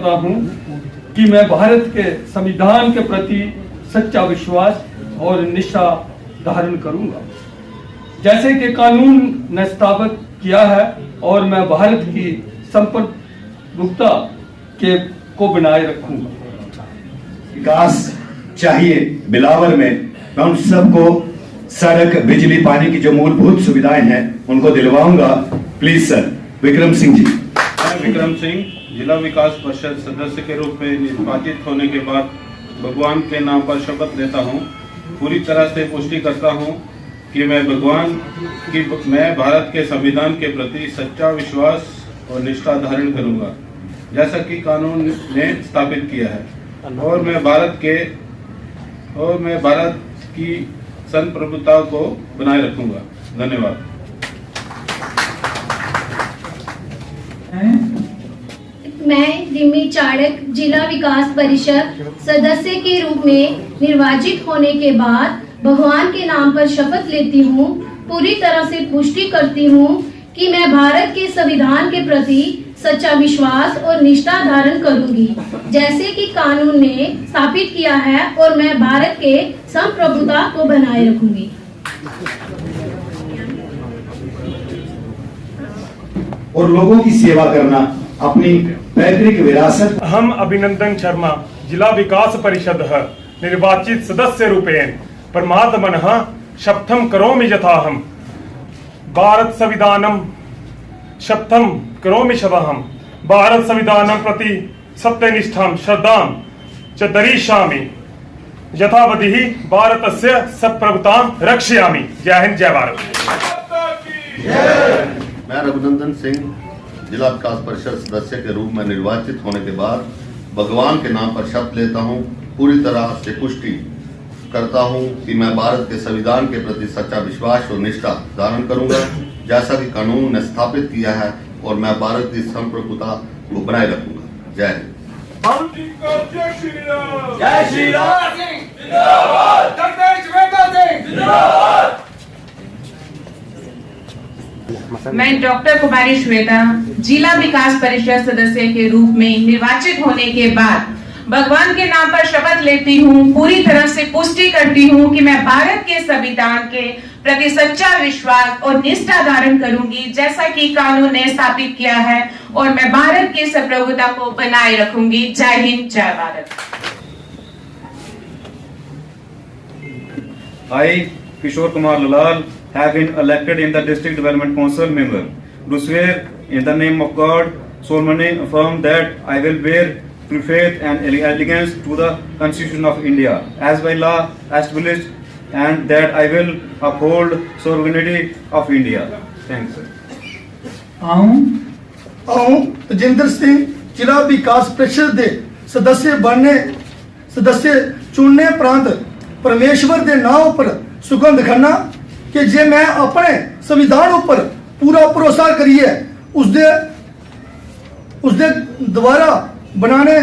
करता हूं कि मैं भारत के संविधान के प्रति सच्चा विश्वास और निष्ठा धारण करूंगा, जैसे कि कानून ने स्थापित किया है, और मैं भारत की संप्रभुता को बनाए रखूंगा। विकास चाहिए बिलावर में, मैं उन सबको सड़क, बिजली, पानी की जो मूलभूत सुविधाएं हैं उनको दिलवाऊंगा। Please sir. विक्रम सिंह जी। मैं विक्रम सिंह जिला विकास परिषद सदस्य के रूप में निर्वाचित होने के बाद भगवान के नाम पर शपथ लेता हूं, पूरी तरह से पुष्टि करता हूं कि मैं भारत के संविधान के प्रति सच्चा विश्वास और निष्ठा धारण करूंगा, जैसा कि कानून ने स्थापित किया है, और मैं भारत की संप्रभुता को बनाए रखूंगा। धन्यवाद। मैं रिमी चाड़क जिला विकास परिषद सदस्य के रूप में निर्वाचित होने के बाद भगवान के नाम पर शपथ लेती हूँ, पूरी तरह से पुष्टि करती हूँ कि मैं भारत के संविधान के प्रति सच्चा विश्वास और निष्ठा धारण करूंगी, जैसे कि कानून ने स्थापित किया है, और मैं भारत के संप्रभुता को बनाए रखूंगी। और लोगों की सेवा करना अपनी पैतृक विरासत। हम अभिनंदन शर्मा जिला विकास परिषद निर्वाचित सदस्य रूपेण परमात्मनः शपथं करोमि यथाहं भारत संविधानं शपथं करोमि सदाहं भारत संविधानं प्रति सत्यनिष्ठां श्रद्धां च दरिष्यामि यथावधिः भारतस्य संप्रभुतां रक्षयामि। जय हिंद, जय भारत। मैं रघुनंदन सिंह जिला विकास परिषद सदस्य के रूप में निर्वाचित होने के बाद भगवान के नाम पर शपथ लेता हूं, पूरी तरह से पुष्टि करता हूं कि मैं भारत के संविधान के प्रति सच्चा विश्वास और निष्ठा धारण करूंगा, जैसा कि कानून ने स्थापित किया है, और मैं भारत की संप्रभुता को बनाए रखूंगा। जय हिंद। जय श्री राम। जिंदाबाद। जिंदाबाद। मैं डॉक्टर कुमारी श्वेता जिला विकास परिषद सदस्य के रूप में निर्वाचित होने के बाद भगवान के नाम पर शपथ लेती हूँ, पूरी तरह से पुष्टि करती हूँ कि मैं भारत के संविधान के प्रति सच्चा विश्वास और निष्ठा धारण करूंगी, जैसा कि कानून ने स्थापित किया है, और मैं भारत की संप्रभुता को बनाए रखूंगी। जय हिंद, जय Bharat. I, Kishore Kumar Lalal, have been elected in the District Development Council member. Do swear in the name of God, solemnly affirm that I will bear true faith and allegiance to the Constitution of India, as by law established, and that I will uphold sovereignty of India. Thanks. आऊं तजिंदर सिंह जिला विकास परिषद दे सदस्य चुनने प्रांत परमेश्वर दे नाम पर सुगंध खन्ना कि जे मैं अपने संविधान ऊपर पूरा भरोसा करिए उसदे द्वारा बनाए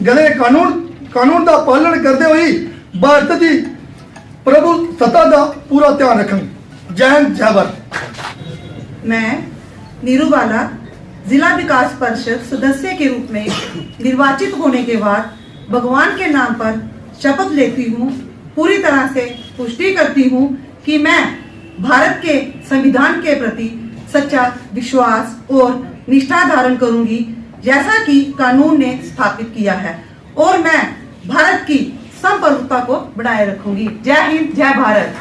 गए कानून का पालन करते हुए भारत की प्रभु सत्ता का पूरा ध्यान रखेंगे। जय हिंद, जय भारत। मैं नीरूवाला जिला विकास परिषद सदस्य के रूप में निर्वाचित होने के बाद भगवान के नाम पर शपथ लेती हूँ, पूरी तरह से पुष्टि करती हूँ कि मैं भारत के संविधान के प्रति सच्चा विश्वास और निष्ठा धारण करूंगी, जैसा कि कानून ने स्थापित किया है, और मैं भारत की संप्रभुता को बनाए रखूंगी। जय हिंद, जय भारत।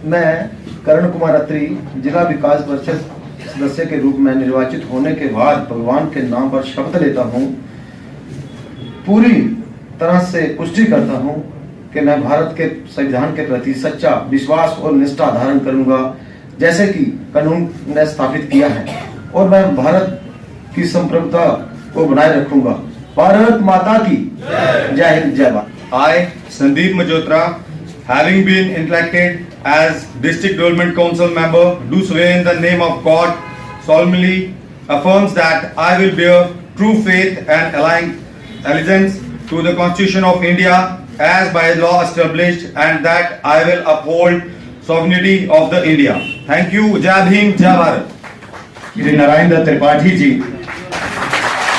मैं करण कुमार अत्री जिला विकास परिषद सदस्य के रूप में निर्वाचित होने के बाद भगवान के नाम पर शपथ लेता हूँ, पूरी तरह से पुष्टि करता हूँ कि मैं भारत के संविधान के प्रति सच्चा विश्वास और निष्ठा धारण करूंगा, जैसे कि कानून ने स्थापित किया है, और मैं भारत की संप्रभुता को बनाए रखूंगा। भारत माता की जय हिंद, जय Bharat. I, Sandeep Majhotra, having been elected as District Development Council member, do swear in the name of God, solemnly affirms that I will bear true faith and allegiance to the Constitution of India as by law established, and that I will uphold sovereignty of the India. Thank you. जय भीम, जय भारत। श्री नारायण दत्त त्रिपाठी जी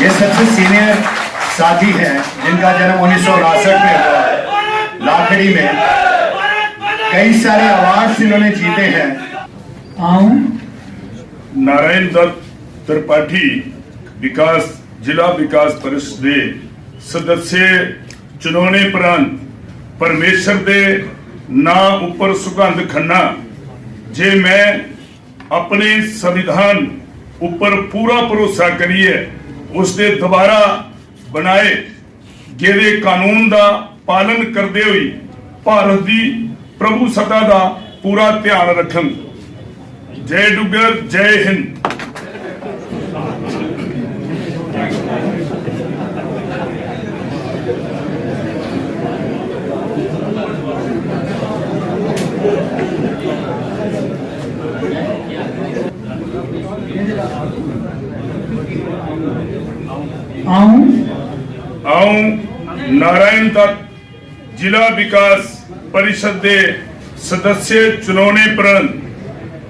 ये सबसे senior साथी हैं जिनका जन्म 1959 में हुआ है। लाखड़ी में कई सारे अवार्ड इन्होंने जीते हैं। नारायण दत्त त्रिपाठी विकास जिला विकास परिषद ਦੇ सदस्य चुनाने उपरंत परमेश्वर ਦੇ ਨਾਂ ਉੱਪਰ ਸੁਗੰਧ ਖੰਨਾ ਜੇ मैं अपने संविधान ਉੱਪਰ पूरा भरोसा करिए उसके दोबारा बनाए गेदे कानून का पालन करते हुए भारत की प्रभु सत्ता का पूरा ध्यान रखन। जय डुग्गर, जय हिंद। आऊं नारायण दत्त जिला विकास परिषद के सदस्य चुनाने उपरंत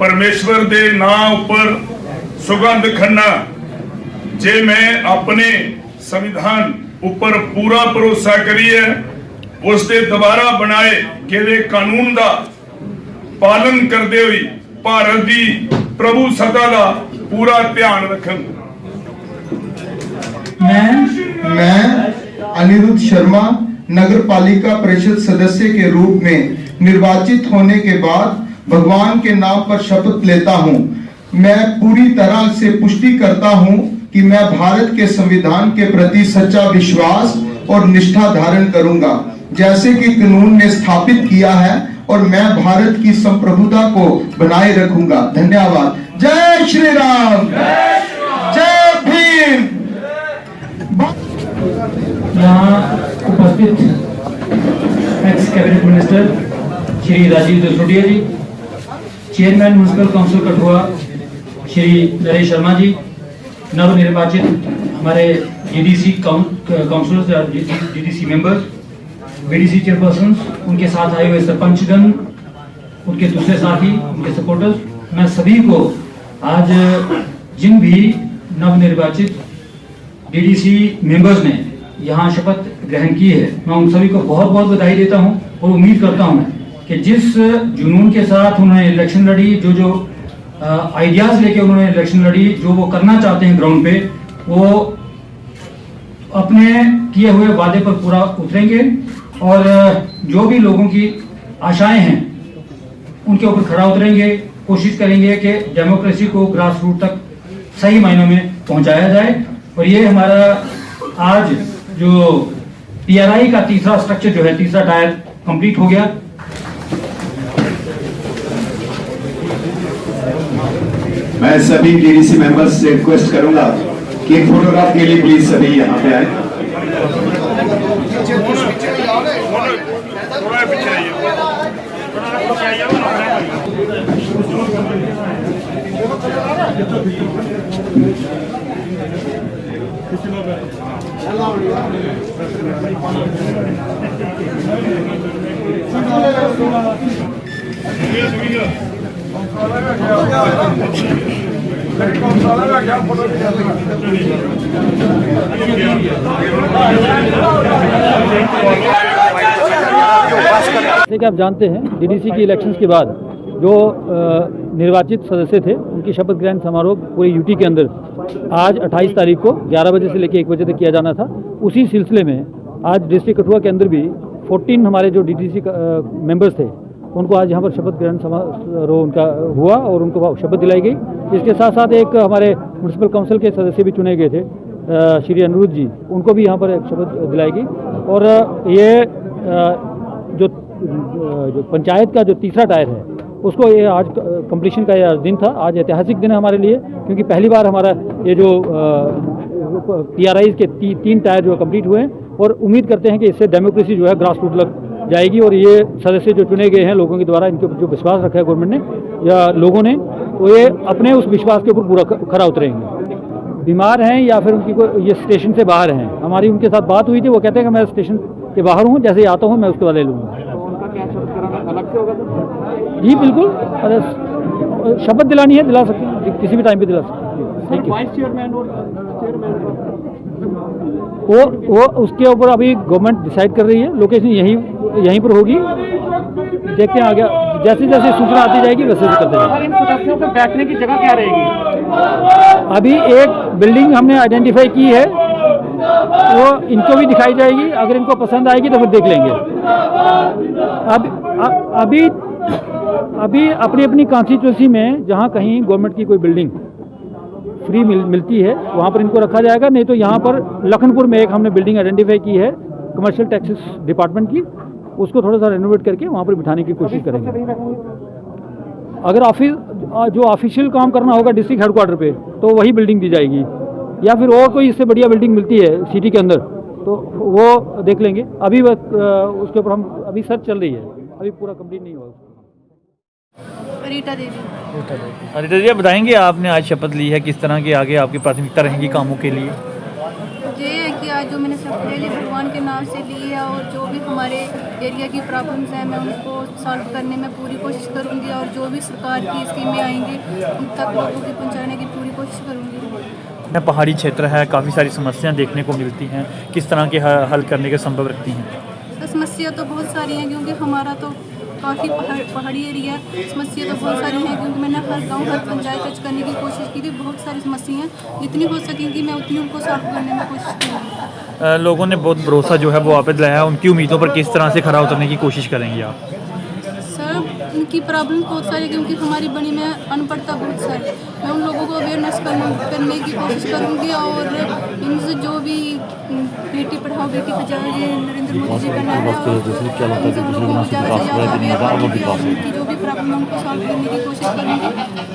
परमेश्वर के नाम ऊपर सुगंध खन्ना जे मैं अपने संविधान ऊपर पूरा भरोसा करिए उसके दोबारा बनाए गेदे कानून का पालन करते हुए भारत की प्रभु सत्ता का पूरा ध्यान रखन। मैं अनिरुद्ध शर्मा नगर पालिका परिषद सदस्य के रूप में निर्वाचित होने के बाद भगवान के नाम पर शपथ लेता हूं। मैं पूरी तरह से पुष्टि करता हूं कि मैं भारत के संविधान के प्रति सच्चा विश्वास और निष्ठा धारण करूंगा जैसे कि कानून ने स्थापित किया है और मैं भारत की संप्रभुता को बनाए रखूंगा। धन्यवाद। जय श्री राम, जय भीम। यहाँ उपस्थित ex cabinet minister Shri Rajiv Jasrotia ji, chairman municipal council Kathua Shri Naresh Sharma ji, नवनिर्वाचित हमारे GDC councillors, GDC members, BDC chairperson, उनके साथ आए हुए सरपंचगण, उनके दूसरे साथी, उनके सपोर्टर्स, मैं सभी को आज जिन भी नवनिर्वाचित डीडीसी मेंबर्स ने यहाँ शपथ ग्रहण की है मैं उन सभी को बहुत बहुत बधाई देता हूँ और उम्मीद करता हूँ कि जिस जुनून के साथ उन्होंने इलेक्शन लड़ी, जो आइडियाज लेके उन्होंने इलेक्शन लड़ी, जो वो करना चाहते हैं ग्राउंड पे, वो अपने किए हुए वादे पर पूरा उतरेंगे और जो भी लोगों की आशाएं हैं उनके ऊपर खड़ा उतरेंगे। कोशिश करेंगे कि डेमोक्रेसी को ग्रास रूट तक सही मायनों में पहुंचाया जाए। और ये हमारा आज जो पीआरआई का तीसरा स्ट्रक्चर जो है, तीसरा टायर कंप्लीट हो गया। मैं सभी डीडीसी मेंबर्स से रिक्वेस्ट करूंगा कि एक फोटोग्राफ के लिए प्लीज सभी यहाँ पे आए। जैसे कि आप जानते हैं डीडीसी की इलेक्शंस के बाद जो निर्वाचित सदस्य थे उनकी शपथ ग्रहण समारोह पूरे यूटी के अंदर आज 28 तारीख को 11 बजे से लेकर 1 बजे तक किया जाना था। उसी सिलसिले में आज डिस्ट्रिक्ट कठुआ के अंदर भी 14 हमारे जो डीडीसी मेंबर्स थे उनको आज यहाँ पर शपथ ग्रहण समारोह उनका हुआ और उनको शपथ दिलाई गई। इसके साथ साथ एक हमारे म्युनिसिपल काउंसिल के सदस्य भी चुने गए थे, श्री अनिरुद्ध जी, उनको भी यहाँ पर एक शपथ दिलाई गई। और ये जो पंचायत का जो तीसरा टायर है उसको ये आज कंप्लीशन का यह दिन था। आज ऐतिहासिक दिन है हमारे लिए क्योंकि पहली बार हमारा ये जो पीआरआई के 3 टायर जो कंप्लीट हुए हैं और उम्मीद करते हैं कि इससे डेमोक्रेसी जो है ग्रास रूट तक जाएगी और ये सदस्य जो चुने गए हैं लोगों के द्वारा, इनके ऊपर जो विश्वास रखा है गवर्नमेंट ने या लोगों ने, तो ये अपने उस विश्वास के ऊपर पूरा खरा उतरेंगे। बीमार हैं या फिर उनकी कोई ये स्टेशन से बाहर हैं, हमारी उनके साथ बात हुई थी, वो कहते हैं कि मैं स्टेशन के बाहर हूँ, जैसे ही आता हूँ मैं उसके बाद ले लूँगा। तो उनका क्या शब्द कराना अलग से होगा? जी बिल्कुल, अरे शपथ दिलानी है दिला सकते हैं, किसी भी टाइम पे दिला सकते हैं। Thank you. वाइस चेयरमैन और चेयरमैन वो उसके ऊपर अभी गवर्नमेंट डिसाइड कर रही है, लोकेशन यहीं पर होगी। देखते हैं आगे जैसे जैसे सूचना आती जाएगी वैसे वैसे करते जाएंगे। इन सदस्यों के बैठने की जगह क्या रहेगी? अभी एक बिल्डिंग हमने आइडेंटिफाई की है, वो इनको भी दिखाई जाएगी, अगर इनको पसंद आएगी तो फिर देख लेंगे। अभी अपनी अपनी कॉन्स्टिट्यूंसी में जहाँ कहीं गवर्नमेंट की कोई बिल्डिंग फ्री मिलती है वहाँ पर इनको रखा जाएगा, नहीं तो यहाँ पर लखनपुर में एक हमने बिल्डिंग आइडेंटिफाई की है कमर्शियल टैक्सेस डिपार्टमेंट की, उसको थोड़ा सा रेनोवेट करके वहाँ पर बिठाने की कोशिश करेंगे। अगर जो ऑफिशियल काम करना होगा डिस्ट्रिक्ट हेडक्वार्टर पे तो वही बिल्डिंग दी जाएगी, या फिर और कोई इससे बढ़िया बिल्डिंग मिलती है सिटी के अंदर तो वो देख लेंगे। अभी उसके ऊपर हम अभी सर्च चल रही है, अभी पूरा कंप्लीट नहीं हुआ। रीटा देवी। रीटा जी, बताएंगे आपने आज शपथ ली है, किस तरह की आगे आपकी प्राथमिकता रहेंगी कामों के लिए? ये है कि आज जो मैंने शपथ ले ली भगवान के नाम से ली है, और जो भी हमारे एरिया की प्रॉब्लम्स हैं मैं उनको सॉल्व करने में पूरी कोशिश करूँगी, और जो भी सरकार की स्कीमें आएंगी उन तक लोगों की पहुँचाने की पूरी कोशिश करूँगी। पहाड़ी क्षेत्र है, काफ़ी सारी समस्याएं देखने को मिलती हैं, किस तरह के हल करने के संभव रखती हैं? समस्या तो बहुत सारी हैं, क्योंकि हमारा तो काफ़ी पहाड़ी एरिया, समस्या तो बहुत सारी हैं, क्योंकि मैंने हर गांव हर पंचायत टच करने की कोशिश की थी। बहुत सारी समस्याएं जितनी हो सकेंगी मैं उतनी उनको सॉल्व करने में कोशिश करूँगी। लोगों ने बहुत भरोसा जो है वो आप पे दिलाया है, उनकी उम्मीदों पर किस तरह से खरा उतरने की कोशिश करेंगे आप? सर, उनकी प्रॉब्लम बहुत सारी, क्योंकि हमारी बनी में अनपढ़ता बहुत सारी, मैं उन लोगों को अवेयरनेस करने की कोशिश करूँगी, और इनसे जो भी बेटी पढ़ाओ बेटी बचाओ ये नरेंद्र मोदी जी का नारा है, और लोगों को ज़्यादा से ज़्यादा उनकी जो भी प्रॉब्लम है उनको सॉल्व करने की कोशिश करूँगी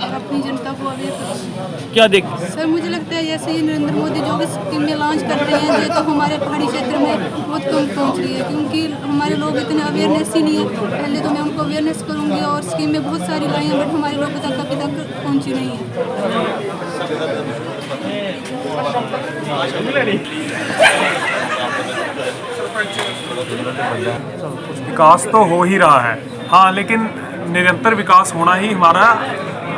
और अपनी जनता को अवेयर करूँगी। क्या देख सर, मुझे लगता है जैसे ये नरेंद्र मोदी जो भी स्कीमें लॉन्च कर रहे हैं ये तो हमारे पहाड़ी क्षेत्र में बहुत कम पहुँच रही है, क्योंकि हमारे लोग इतने अवेयरनेस ही नहीं है। पहले तो मैं उनको अवेयरनेस करूँगी, और स्कीमें बहुत सारी लाई हैं, बट हमारे लोगों तक अभी तक पहुँची नहीं है। विकास तो हो ही रहा है, हाँ, लेकिन निरंतर विकास होना ही हमारा,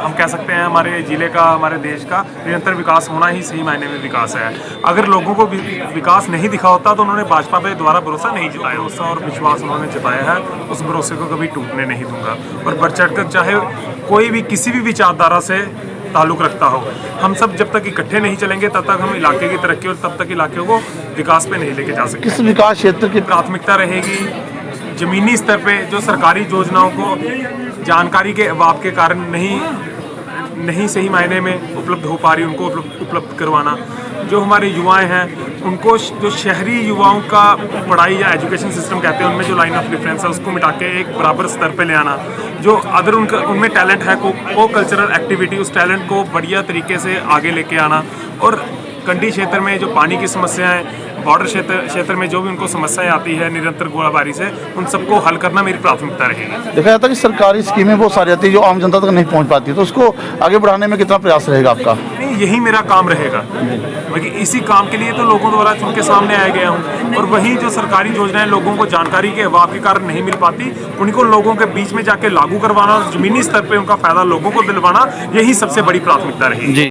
हम कह सकते हैं हमारे ज़िले का, हमारे देश का निरंतर विकास होना ही सही मायने में विकास है। अगर लोगों को विकास नहीं दिखा होता तो उन्होंने भाजपा पे दोबारा भरोसा नहीं जताया होता, और विश्वास उन्होंने जताया है, उस भरोसे को कभी टूटने नहीं दूंगा। और बढ़ चढ़कर चाहे कोई भी किसी भी विचारधारा से ताल्लुक़ रखता हो, हम सब जब तक इकट्ठे नहीं चलेंगे तब तक हम इलाके की तरक्की और तब तक इलाके को विकास पे नहीं लेके जा सकते। किस विकास क्षेत्र की प्राथमिकता रहेगी? ज़मीनी स्तर पे जो सरकारी योजनाओं को जानकारी के अभाव के कारण नहीं सही मायने में उपलब्ध हो पा रही, उनको उपलब्ध करवाना। जो हमारे युवाएं हैं उनको, जो शहरी युवाओं का पढ़ाई या एजुकेशन सिस्टम कहते हैं, उनमें जो लाइन ऑफ डिफरेंस है उसको मिटा के एक बराबर स्तर पे ले आना। जो अदर उनमें टैलेंट है को कल्चरल एक्टिविटी, उस टैलेंट को बढ़िया तरीके से आगे लेके आना। और कंडी क्षेत्र में जो पानी की समस्याएं, बॉर्डर क्षेत्र में जो भी उनको समस्याएं आती है निरंतर गोलाबारी से, उन सबको हल करना मेरी प्राथमिकता रहेगी। देखा जाता है कि सरकारी स्कीमें बहुत सारी आती है जो आम जनता तक नहीं पहुंच पाती, तो उसको आगे बढ़ाने में कितना प्रयास रहेगा आपका? नहीं, यही मेरा काम रहेगा, क्योंकि इसी काम के लिए तो लोगों द्वारा चुन के सामने आया गया हूँ। और वही जो सरकारी योजनाएं लोगों को जानकारी के अभाव के कारण नहीं मिल पाती, उनको लोगों के बीच में जाके लागू करवाना, जमीनी स्तर पर उनका फायदा लोगों को दिलवाना, यही सबसे बड़ी प्राथमिकता रहेगी।